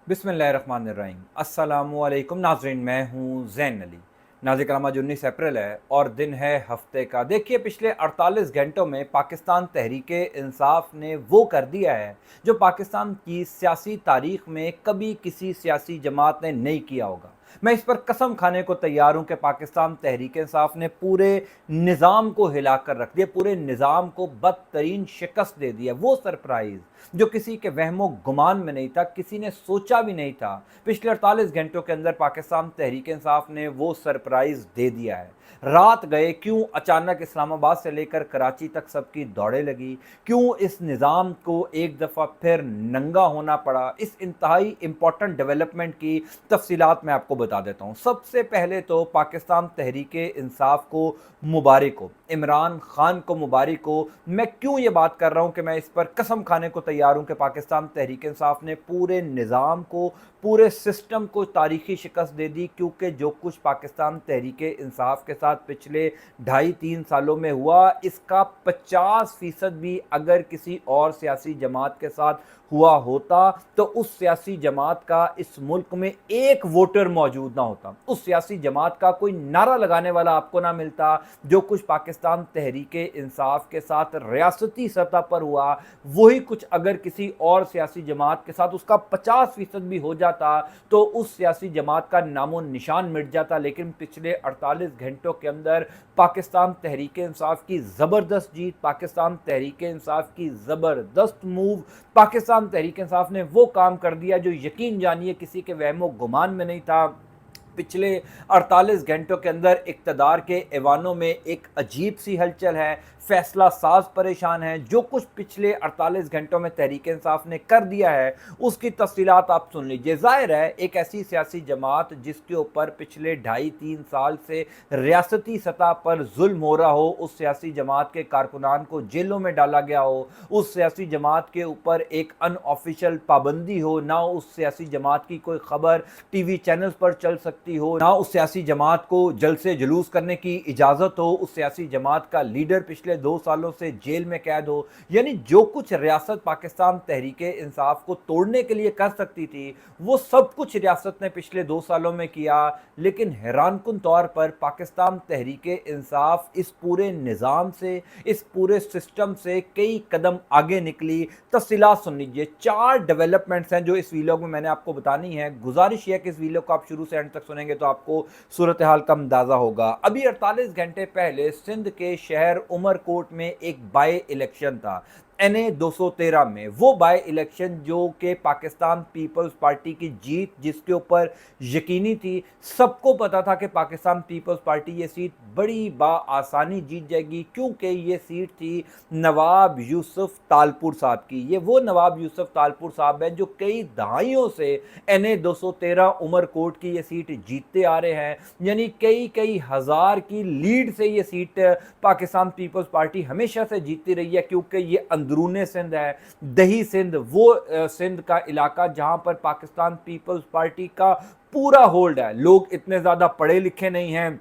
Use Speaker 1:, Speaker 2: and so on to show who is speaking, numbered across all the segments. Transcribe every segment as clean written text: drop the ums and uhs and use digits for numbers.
Speaker 1: बिस्मिल्लाहिर्रहमानिर्रहीम। अस्सलामुअलैकुम नाज़रीन, मैं हूँ ज़ैन अली। नाज़रीन कराम, आज 19 अप्रैल है और दिन है हफ्ते का। देखिए, पिछले 48 घंटों में पाकिस्तान तहरीके इंसाफ ने वो कर दिया है जो पाकिस्तान की सियासी तारीख में कभी किसी सियासी जमात ने नहीं किया होगा। मैं इस पर कसम खाने को तैयार हूँ कि पाकिस्तान तहरीक इंसाफ ने पूरे निज़ाम को हिलाकर रख दिया, पूरे निज़ाम को बदतरीन शिकस्त दे दिया। वो सरप्राइज़ जो किसी के वहमो गुमान में नहीं था, किसी ने सोचा भी नहीं था, पिछले 48 घंटों के अंदर पाकिस्तान तहरीक इंसाफ ने वो सरप्राइज़ दे दिया है। रात गए क्यों अचानक इस्लामाबाद से लेकर कराची तक सबकी दौड़े लगी, क्यों इस निज़ाम को एक दफ़ा फिर नंगा होना पड़ा, इस इंतहाई इंपॉर्टेंट डेवलपमेंट की तफसीलात मैं आपको बता देता हूँ। सबसे पहले तो पाकिस्तान तहरीक इंसाफ को मुबारक हो, इमरान खान को मुबारक हो। मैं क्यों ये बात कर रहा हूँ कि मैं इस पर कसम खाने को तैयार हूँ कि पाकिस्तान तहरीक इंसाफ ने पूरे निज़ाम को, पूरे सिस्टम को तारीखी शिकस्त दे दी, क्योंकि जो कुछ पाकिस्तान तहरीक इंसाफ के साथ पिछले 2.5-3 सालों में हुआ, इसका 50% भी अगर किसी और सियासी जमात के साथ हुआ होता तो उस सियासी जमात का इस मुल्क में एक वोटर मौजूद ना होता, उस सियासी जमात का कोई नारा लगाने वाला आपको ना मिलता। जो कुछ पाकिस्तान तहरीक इंसाफ के साथ रियासती सतह पर हुआ, वही कुछ अगर किसी और सियासी जमात के साथ उसका 50% भी हो जाता तो उस सियासी जमात का नामो निशान मिट जाता। लेकिन पिछले 48 घंटों के अंदर पाकिस्तान तहरीक इंसाफ की ज़बरदस्त जीत, पाकिस्तान तहरीक इंसाफ की ज़बरदस्त मूव, पाकिस्तान तहरीक इंसाफ ने वो काम कर दिया जो यकीन जानिए किसी के वहमो गुमान में नहीं था। पिछले 48 घंटों के अंदर इक़्तिदार के ऐवानों में एक अजीब सी हलचल है, फैसला साज परेशान है। जो कुछ पिछले 48 घंटों में तहरीक इंसाफ ने कर दिया है उसकी तफसीलात आप सुन लीजिए। ज़ाहिर है एक ऐसी सियासी जमात जिसके ऊपर पिछले 2.5-3 साल से रियासती सतह पर जुल्म हो रहा हो, उस सियासी जमात के कारकुनान को जेलों में डाला गया हो, उस सियासी जमात के ऊपर एक अनऑफिशियल पाबंदी हो, ना उस सियासी जमात की कोई खबर टीवी चैनल्स पर चल सकती हो, ना उस सियासी जमात को जलसे जुलूस करने की इजाज़त हो, उस सियासी जमात का लीडर पिछले 2 सालों से जेल में कैद हो। यानी जो कुछ रियासत पाकिस्तान तहरीक इंसाफ को तोड़ने के लिए कर सकती थी वो सब कुछ रियासत ने पिछले 2 सालों में किया। लेकिन हैरानकुन तौर पर पाकिस्तान तहरीक इंसाफ इस पूरे निज़ाम से, इस पूरे सिस्टम से कई कदम आगे निकली। तफसीलात सुन लीजिए। 4 डेवलपमेंट्स हैं जो इस वीडियो में मैंने आपको बतानी है। गुजारिश है कि इस वीडियो को आप शुरू से एंड तक सुनेंगे तो आपको सूरत हाल का अंदाज़ा होगा। अभी 48 घंटे पहले सिंध के शहर उमरकोट में एक बाई इलेक्शन था, NA 213 में। वो बाई इलेक्शन जो कि पाकिस्तान पीपल्स पार्टी की जीत जिसके ऊपर यकीनी थी, सबको पता था कि पाकिस्तान पीपल्स पार्टी ये सीट बड़ी आसानी जीत जाएगी, क्योंकि ये सीट थी नवाब यूसुफ तालपुर साहब की। ये वो नवाब यूसुफ तालपुर साहब हैं जो कई दहाइयों से NA 213 उमरकोट की ये सीट जीतते आ रहे हैं। यानी कई कई हज़ार की लीड से ये सीट पाकिस्तान पीपल्स पार्टी हमेशा से जीतती रही है, क्योंकि ये अंदरूने सिंध है, दही सिंध, वो सिंध का इलाका जहां पर पाकिस्तान पीपल्स पार्टी का पूरा होल्ड है। लोग इतने ज़्यादा पढ़े लिखे नहीं हैं,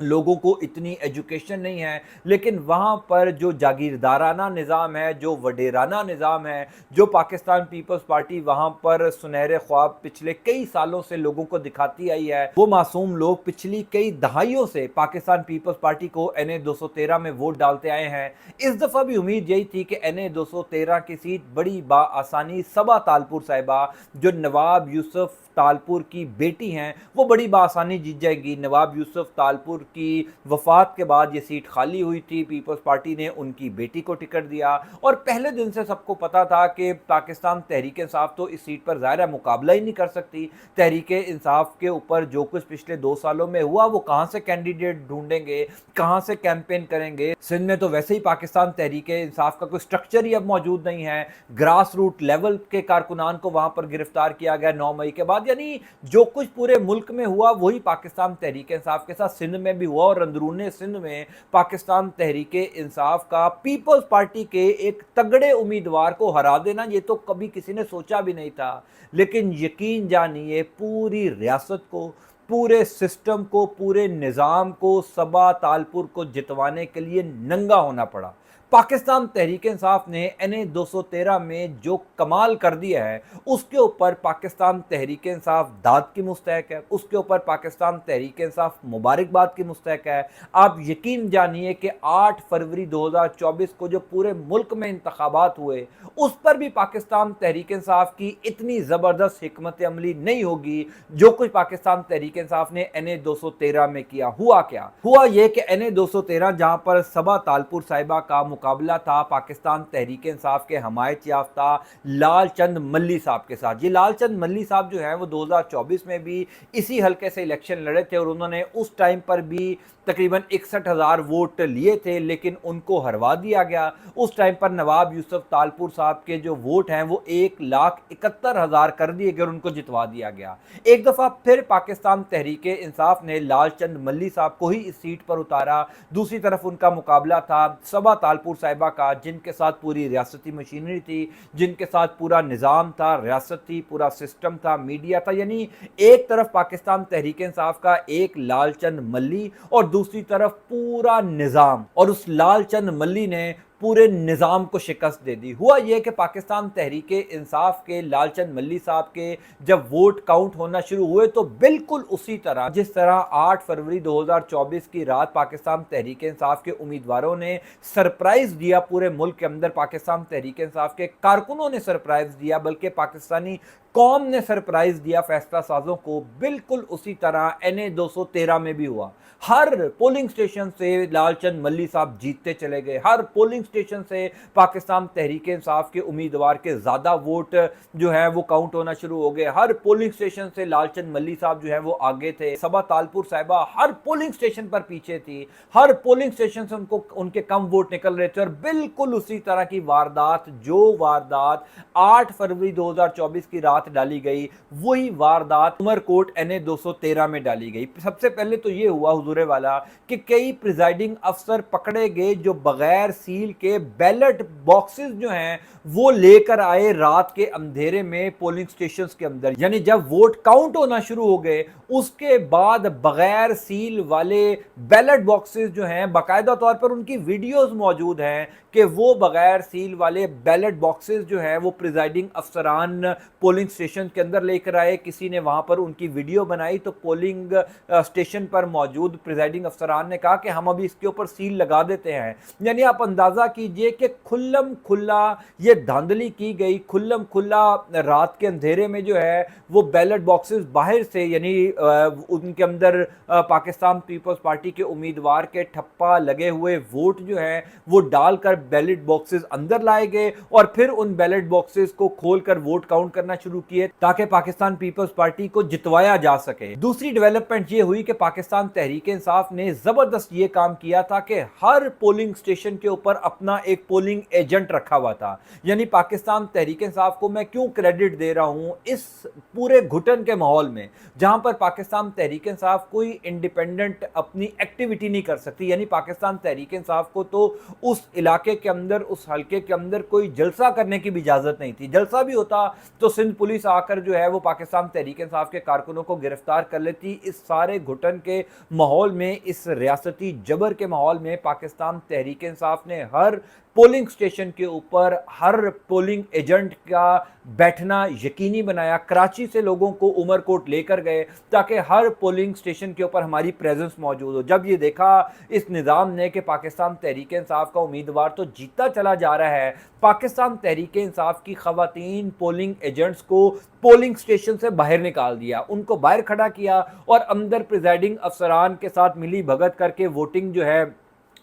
Speaker 1: लोगों को इतनी एजुकेशन नहीं है, लेकिन वहाँ पर जो जागीरदाराना निज़ाम है, जो वडेराना निज़ाम है, जो पाकिस्तान पीपल्स पार्टी वहाँ पर सुनहरे ख्वाब पिछले कई सालों से लोगों को दिखाती आई है, वो मासूम लोग पिछली कई दहाइयों से पाकिस्तान पीपल्स पार्टी को NA 213 में वोट डालते आए हैं। इस दफ़ा भी उम्मीद यही थी कि NA 213 की सीट बड़ी आसानी सबा तालपुर साहिबा, जो नवाब यूसुफ तालपुर की बेटी हैं, वो बड़ी आसानी जीत जाएगी। नवाब यूसुफ तालपुर की वफात के बाद ये सीट खाली हुई थी, पीपल्स पार्टी ने उनकी बेटी को टिकट दिया और पहले दिन से सबको पता था कि पाकिस्तान तहरीक इंसाफ तो इस सीट पर ज़ाहिर मुकाबला ही नहीं कर सकती। तहरीक इंसाफ के ऊपर जो कुछ पिछले 2 सालों में हुआ वो कहाँ से कैंडिडेट ढूंढेंगे, कहाँ से कैंपेन करेंगे। सिंध में तो वैसे ही पाकिस्तान तहरीक इंसाफ का कोई स्ट्रक्चर ही अब मौजूद नहीं है। ग्रास रूट लेवल के कारकुनान को वहाँ पर गिरफ्तार किया गया 9 मई के बाद। यानी जो कुछ पूरे मुल्क में हुआ वही पाकिस्तान तहरीक इंसाफ के साथ सिंध में भी हुआ और अंदरूने सिंध में पाकिस्तान तहरीक इंसाफ का पीपल्स पार्टी के एक तगड़े उम्मीदवार को हरा देना, ये तो कभी किसी ने सोचा भी नहीं था। लेकिन यकीन जानिए पूरी रियासत को, पूरे सिस्टम को, पूरे निज़ाम को सबा तालपुर को जितवाने के लिए नंगा होना पड़ा। पाकिस्तान तहरीक इंसाफ ने NA 213 में जो कमाल कर दिया है उसके ऊपर पाकिस्तान तहरीक इंसाफ दाद की मुस्तहक है, उसके ऊपर पाकिस्तान तहरीक इंसाफ मुबारकबाद की मुस्तहक है। आप यकीन जानिए कि 8 फरवरी 2024 को जो पूरे मुल्क में इंतखाबात हुए उस पर भी पाकिस्तान तहरीक इंसाफ की इतनी ज़बरदस्त हिकमत अमली नहीं होगी जो कुछ पाकिस्तान तहरीक इंसाफ ने NA 213 में किया। हुआ क्या? हुआ ये कि NA 213 जहां पर सबा तालपुर साहिबा का मुकाबला था पाकिस्तान तहरीक इंसाफ के हमायत याफ्ता लाल चंद मल्ली साहब के साथ। ये लाल चंद मल्ली साहब जो हैं वो 2024 में भी इसी हल्के से इलेक्शन लड़े थे और उन्होंने उस टाइम पर भी तकरीबन 61,000 वोट लिए थे, लेकिन उनको हरवा दिया गया। उस टाइम पर नवाब यूसुफ तालपुर साहब के जो वोट हैं वो 1,71,000 कर दिए गए और उनको जितवा दिया गया। एक दफ़ा फिर पाकिस्तान तहरीक इंसाफ ने लाल चंद मल्ली साहब को ही इस सीट पर उतारा। दूसरी तरफ उनका मुकाबला था सबा तालपुर साहिबा का, जिनके साथ पूरी रियासती मशीनरी थी, जिनके साथ पूरा निज़ाम था, रियासत थी, पूरा सिस्टम था, मीडिया था। यानी एक तरफ पाकिस्तान तहरीक इंसाफ का एक लाल चंद मल्ली और दूसरी तरफ पूरा निज़ाम, और उस लाल चंद मल्ली ने पूरे निज़ाम को शिकस्त दे दी। हुआ यह कि पाकिस्तान तहरीक इंसाफ के लाल चंद मल्ली साहब के जब वोट काउंट होना शुरू हुए तो बिल्कुल उसी तरह जिस तरह 8 फरवरी 2024 की रात पाकिस्तान तहरीक इंसाफ के उम्मीदवारों ने सरप्राइज़ दिया पूरे मुल्क के अंदर, पाकिस्तान तहरीक इंसाफ के कारकुनों ने सरप्राइज़ दिया, बल्कि पाकिस्तानी कौम ने सरप्राइज दिया फैसला साजों को, बिल्कुल उसी तरह NA 213 में भी हुआ। हर पोलिंग स्टेशन से लालचंद मल्ली साहब जीतते चले गए, हर पोलिंग स्टेशन से पाकिस्तान तहरीक इंसाफ के उम्मीदवार के ज़्यादा वोट जो है वो काउंट होना शुरू हो गए। हर पोलिंग स्टेशन से लालचंद मल्ली साहब जो है वो आगे थे, सबा तालपुर साहिबा हर पोलिंग स्टेशन पर पीछे थी, हर पोलिंग स्टेशन से उनके कम वोट निकल रहे थे। और बिल्कुल उसी तरह की वारदात, जो वारदात 8 फरवरी 2024 की रात डाली गई, वही वारदात उमरकोट NA 213 में डाली गई। सबसे पहले तो ये हुआ हुजूरे वाला कि कई प्रिजाइडिंग अफसर पकड़े गए जो बगैर सील के बैलेट बॉक्सेस जो हैं वो लेकर आए रात के अंधेरे में पोलिंग स्टेशंस के अंदर। यानी जब वोट काउंट होना शुरू हो गए उसके बाद बगैर सील वाले बैलेट बॉक्सेस जो हैं, बाकायदा तौर पर उनकी वीडियोस मौजूद हैं कि वो बगैर सील वाले बैलेट बॉक्सेस जो है वो प्रिजाइडिंग अफसरान पोलिंग स्टेशन के अंदर लेकर आए। किसी ने वहां पर उनकी वीडियो बनाई तो पोलिंग स्टेशन पर मौजूद प्रिजाइडिंग अफसरान ने कहा कि हम अभी इसके ऊपर सील लगा देते हैं। यानी आप अंदाजा कीजिए कि खुल्लम खुल्ला ये धांधली की गई, खुल्लम खुल्ला रात के अंधेरे में जो है वो बैलेट बॉक्सेस बाहर से, यानी उनके अंदर पाकिस्तान पीपल्स पार्टी के उम्मीदवार के ठप्पा लगे हुए वोट जो है वो डालकर बैलेट बॉक्सेस अंदर लाए गए और फिर उन बैलेट बॉक्सेस को खोलकर वोट काउंट करना शुरू किए ताकि पाकिस्तान पीपल्स पार्टी को जितवाया जा सके। दूसरी डेवलपमेंट ये हुई कि पाकिस्तान तहरीक इंसाफ ने जबरदस्त ये काम किया था कि हर पोलिंग स्टेशन के ऊपर अपना एक पोलिंग एजेंट रखा हुआ था। यानी पाकिस्तान तहरीक इंसाफ को मैं क्यों क्रेडिट दे रहा हूं इस पूरे घुटन के माहौल में जहां पर पाकिस्तान तहरीक इंसाफ कोई इंडिपेंडेंट अपनी एक्टिविटी नहीं कर सकती। यानी पाकिस्तान तहरीक इंसाफ को तो उस इलाके के अंदर, उस हल्के के अंदर कोई जलसा करने की भी इजाजत नहीं थी। जलसा भी होता तो सिंध पुलिस आकर जो है वो पाकिस्तान तहरीक इंसाफ के कारकुनों को गिरफ्तार कर लेती। इस सारे घुटन के माहौल में, इस रियासती जबर के माहौल में पाकिस्तान तहरीक इंसाफ ने हर पोलिंग स्टेशन के ऊपर हर पोलिंग एजेंट का बैठना यकीनी बनाया। कराची से लोगों को उमरकोट लेकर गए ताकि हर पोलिंग स्टेशन के ऊपर हमारी प्रेजेंस मौजूद हो। जब ये देखा इस निज़ाम ने कि पाकिस्तान तहरीक इंसाफ का उम्मीदवार तो जीता चला जा रहा है, पाकिस्तान तहरीक इंसाफ की ख़वातीन पोलिंग एजेंट्स को पोलिंग स्टेशन से बाहर निकाल दिया, उनको बाहर खड़ा किया और अंदर प्रिजाइडिंग अफसरान के साथ मिली भगत करके वोटिंग जो है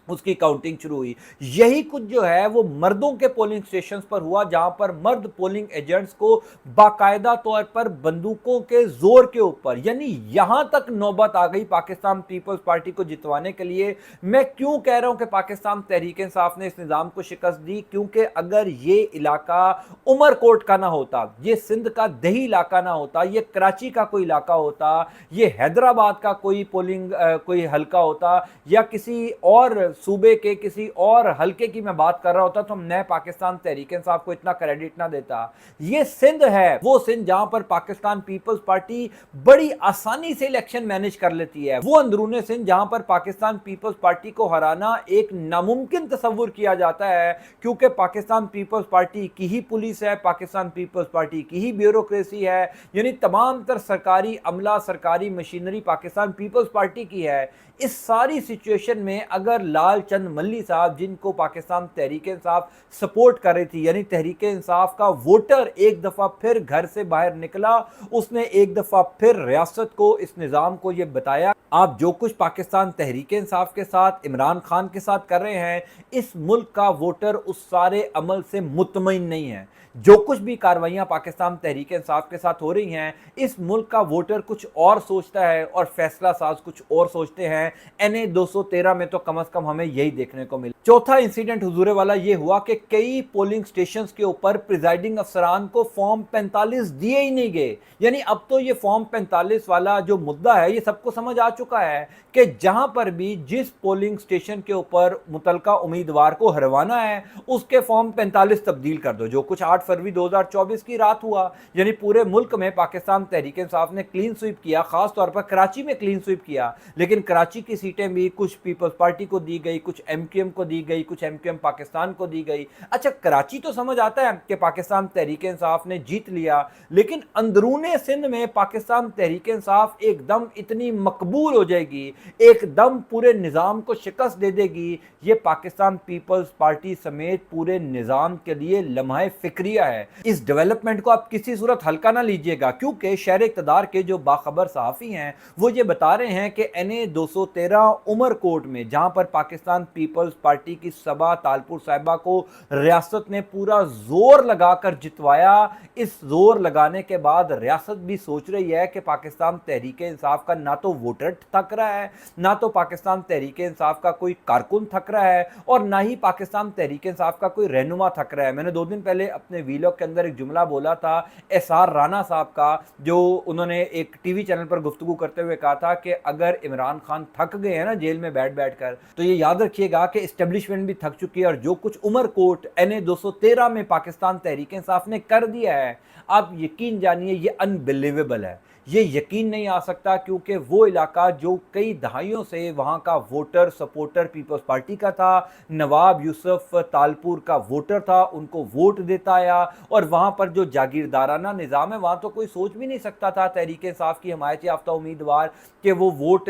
Speaker 1: उसकी काउंटिंग शुरू हुई। यही कुछ जो है वो मर्दों के पोलिंग स्टेशंस पर हुआ जहां पर मर्द पोलिंग एजेंट्स को बाकायदा तौर पर बंदूकों के जोर के ऊपर, यानी यहां तक नौबत आ गई पाकिस्तान पीपल्स पार्टी को जितवाने के लिए। मैं क्यों कह रहा हूं कि पाकिस्तान तहरीक इंसाफ ने इस निज़ाम को शिकस्त दी, क्योंकि अगर ये इलाका उमरकोट का ना होता, ये सिंध का दही इलाका ना होता, ये कराची का कोई इलाका होता, ये हैदराबाद का कोई पोलिंग कोई हल्का होता या किसी और सूबे के किसी और हलके की मैं बात कर रहा होता तो नए पाकिस्तान तहरीक इंसाफ को इतना क्रेडिट ना देता। ये सिंध है, वो सिंध जहां पर पाकिस्तान पीपल्स पार्टी बड़ी आसानी से इलेक्शन मैनेज कर लेती है, वो अंदरूने सिंध जहां पर पाकिस्तान पीपल्स पार्टी को हराना एक नामुमकिन तस्वुर किया जाता है, क्योंकि पाकिस्तान पीपल्स पार्टी की ही पुलिस है, पाकिस्तान पीपल्स पार्टी की ही ब्यूरोक्रेसी है, यानी तमाम तर सरकारी अमला, सरकारी मशीनरी पाकिस्तान पीपल्स पार्टी की है। इस सारी सिचुएशन में अगर लाल चंद मल्ली साहब, जिनको पाकिस्तान तहरीक इंसाफ सपोर्ट कर रही थी, यानी तहरीक इंसाफ का वोटर एक दफ़ा फिर घर से बाहर निकला, उसने एक दफ़ा फिर रियासत को, इस निज़ाम को ये बताया, आप जो कुछ पाकिस्तान तहरीक इंसाफ के साथ, इमरान खान के साथ कर रहे हैं, इस मुल्क का वोटर उस सारे अमल से मुतमईन नहीं है। जो कुछ भी कार्रवाइयाँ पाकिस्तान तहरीक इंसाफ के साथ हो रही हैं, इस मुल्क का वोटर कुछ और सोचता है और फैसला साज कुछ और सोचते हैं। NA 213 में तो कम से कम हमें यही देखने को मिला। चौथा इंसिडेंट हुजूरे वाला ये हुआ कि कई पोलिंग स्टेशंस के ऊपर प्रिजाइडिंग अफसरान को फॉर्म 45 दिए ही नहीं गए। यानी अब तो ये फॉर्म 45 वाला जो मुद्दा है, ये सबको समझ आ चुका है कि जहां पर भी जिस पोलिंग स्टेशन के ऊपर मुतलका उम्मीदवार को हरवाना है, उसके फॉर्म 45 तब्दील कर दो। जो कुछ 8 फरवरी 2024 की रात हुआ, यानी पूरे मुल्क में पाकिस्तान तहरीक इंसाफ ने क्लीन स्वीप किया, खास तौर पर कराची में क्लीन स्वीप किया, लेकिन कराची की सीटें भी कुछ पीपल्स पार्टी को दी गई, कुछ MQM को दी गई, कुछ MQM पाकिस्तान को दी गई। अच्छा, कराची तो समझ आता है कि पाकिस्तान तहरीक इंसाफ ने जीत लिया, लेकिन अंदरूने सिंध में पाकिस्तान तहरीक इंसाफ एकदम इतनी मकबूल हो जाएगी, एकदम पूरे निज़ाम को शिकस्त दे देगी, ये पाकिस्तान पीपल्स पार्टी समेत पूरे निज़ाम के लिए लम्हा फिक्रिया है। इस डेवलपमेंट को आप किसी सूरत हल्का ना लीजिएगा, क्योंकि शहर इक़्तिदार के जो बाखबर सहाफ़ी हैं वो ये बता रहे हैं कि NA 213 उमरकोट में, जहां पर पाकिस्तान पीपल्स पार्टी की सबा तालपुर साहिबा को रियासत ने पूरा जोर लगाकर जितवाया, इस जोर लगाने के बाद रियासत भी सोच रही है कि पाकिस्तान तहरीक इंसाफ का ना तो वोटर थक रहा है, ना तो पाकिस्तान तहरीक इंसाफ का कोई कारकुन थक रहा है, और ना ही पाकिस्तान तहरीक इंसाफ का कोई रहनुमा थक रहा है। मैंने 2 दिन पहले अपने वीलॉग के अंदर एक जुमला बोला था SR राना साहब का, जो उन्होंने एक टीवी चैनल पर गुफ्तगू करते हुए कहा था कि अगर इमरान खान थक गए हैं ना जेल में बैठ बैठ कर, तो ये याद रखिएगा कि एस्टेब्लिशमेंट भी थक चुकी है, और जो कुछ उमरकोट NA 213 में पाकिस्तान तहरीक इंसाफ ने कर दिया है, आप यकीन जानिए ये अनबिलीवेबल है। ये यकीन नहीं आ सकता, क्योंकि वो इलाका जो कई दहाइयों से वहाँ का वोटर सपोर्टर पीपल्स पार्टी का था, नवाब यूसुफ तालपुर का वोटर था, उनको वोट देता आया, और वहाँ पर जो जागीरदाराना निज़ाम है, वहाँ तो कोई सोच भी नहीं सकता था तहरीक इंसाफ की हिमायत याफ्ता उम्मीदवार कि वो वोट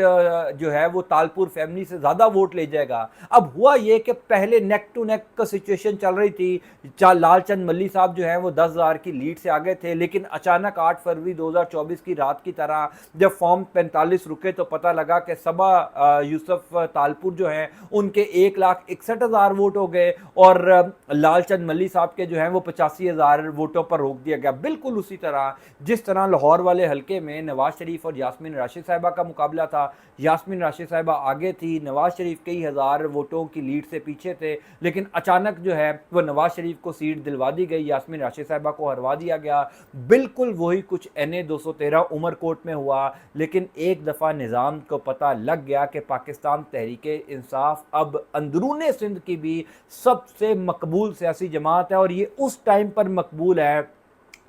Speaker 1: जो है वो तालपुर फैमिली से ज़्यादा वोट ले जाएगा। अब हुआ ये कि पहले नेक टू नेक का सिचुएशन चल रही थी, लाल चंद मल्ली साहब जो हैं वो 10,000 की लीड से आगे थे, लेकिन अचानक 8 फरवरी 2024 की रात की तरह जब फॉर्म 45 रुके तो पता लगा कि सबा यूसुफ तालपुर जो हैं उनके 1,61,000 वोट हो गए, और लाल चंद मल्ली साहब के जो हैं वो 85,000 वोटों पर रोक दिया गया। बिल्कुल उसी तरह जिस तरह लाहौर वाले हलके में नवाज शरीफ और यास्मीन राशिद साहिबा का मुकाबला था, यास्मीन राशिद साहिबा आगे थी, नवाज शरीफ कई हज़ार वोटों की लीड से पीछे थे, लेकिन अचानक जो है वो नवाज शरीफ को सीट दिलवा दी गई, यास्मीन राशिद साहिबा को हरवा दिया गया। बिल्कुल वही कुछ NA 213 उमरकोट में हुआ, लेकिन एक दफ़ा निज़ाम को पता लग गया कि पाकिस्तान तहरीक इंसाफ अब अंदरूने सिंध की भी सबसे मकबूल सियासी जमात है, और ये उस टाइम पर मकबूल है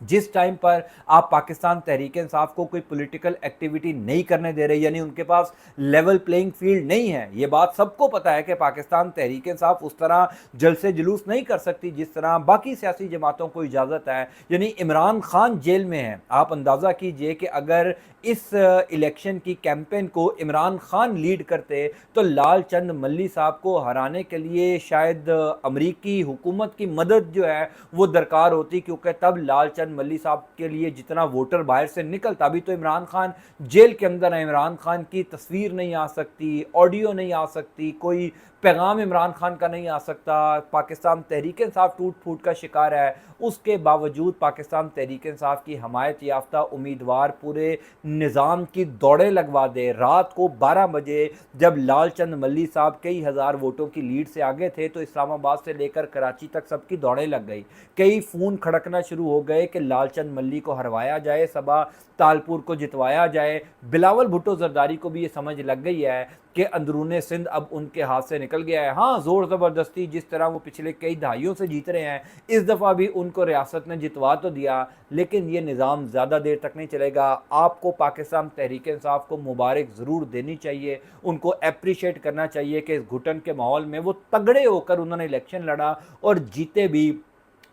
Speaker 1: जिस टाइम पर आप पाकिस्तान तहरीक इंसाफ को कोई पॉलिटिकल एक्टिविटी नहीं करने दे रहे, यानी उनके पास लेवल प्लेइंग फील्ड नहीं है। ये बात सबको पता है कि पाकिस्तान तहरीक इंसाफ उस तरह जलसे जुलूस नहीं कर सकती जिस तरह बाकी सियासी जमातों को इजाज़त है। यानी इमरान खान जेल में है, आप अंदाज़ा कीजिए कि अगर इस इलेक्शन की कैंपेन को इमरान खान लीड करते तो लाल चंद मल्ली साहब को हराने के लिए शायद अमरीकी हुकूमत की मदद जो है वो दरकार होती, क्योंकि तब लाल चंद मल्ली साहब के लिए जितना वोटर बाहर से निकलता। अभी तो इमरान खान जेल के अंदर है, इमरान खान की तस्वीर नहीं आ सकती, ऑडियो नहीं आ सकती, कोई पैगाम इमरान खान का नहीं आ सकता। पाकिस्तान तहरीक इंसाफ टूट फूट का शिकार है, उसके बावजूद पाकिस्तान तहरीक इंसाफ की हमायत याफ्ता उम्मीदवार पूरे निज़ाम की दौड़ें लगवा दे। रात को 12 बजे जब लाल चंद मल्ली साहब कई हज़ार वोटों की लीड से आगे थे तो इस्लामाबाद से लेकर कराची तक सबकी दौड़ें लग गई। कई फ़ोन खड़कना शुरू हो गए कि کہ لال چند ملی کو ہروایا جائے، صبا تالپور کو جتوایا جائے۔ بلاول بھٹو زرداری کو بھی یہ سمجھ لگ گئی ہے کہ اندرون سندھ اب ان کے ہاتھ سے نکل گیا ہے۔ ہاں، زور زبردستی جس طرح وہ پچھلے کئی دہائیوں سے جیت رہے ہیں، اس دفعہ بھی ان کو ریاست نے جتوا تو دیا، لیکن یہ نظام زیادہ دیر تک نہیں چلے گا۔ آپ کو پاکستان تحریک انصاف کو مبارک ضرور دینی چاہیے، ان کو اپریشیٹ کرنا چاہیے کہ اس گھٹن کے ماحول میں وہ تگڑے ہو کر انہوں نے الیکشن لڑا اور جیتے بھی۔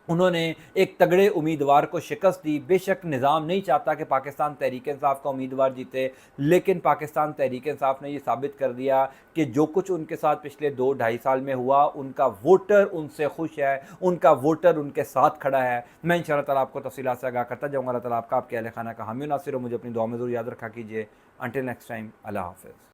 Speaker 1: انہوں نے ایک تگڑے امیدوار کو شکست دی۔ بے شک نظام نہیں چاہتا کہ پاکستان تحریک انصاف کا امیدوار جیتے، لیکن پاکستان تحریک انصاف نے یہ ثابت کر دیا کہ جو کچھ ان کے ساتھ پچھلے 2-2.5 سال میں ہوا، ان کا ووٹر ان سے خوش ہے، ان کا ووٹر ان کے ساتھ کھڑا ہے۔ میں انشاءاللہ تعالیٰ آپ کو تفصیلات سے آگاہ کرتا جاؤں گا۔ اللہ تعالیٰ آپ کا، آپ کے اہل خانہ کا حامی و ناصر ہو۔ مجھے اپنی دعا میں ضرور یاد رکھا کیجیے۔ انٹل نیکسٹ ٹائم، اللہ حافظ۔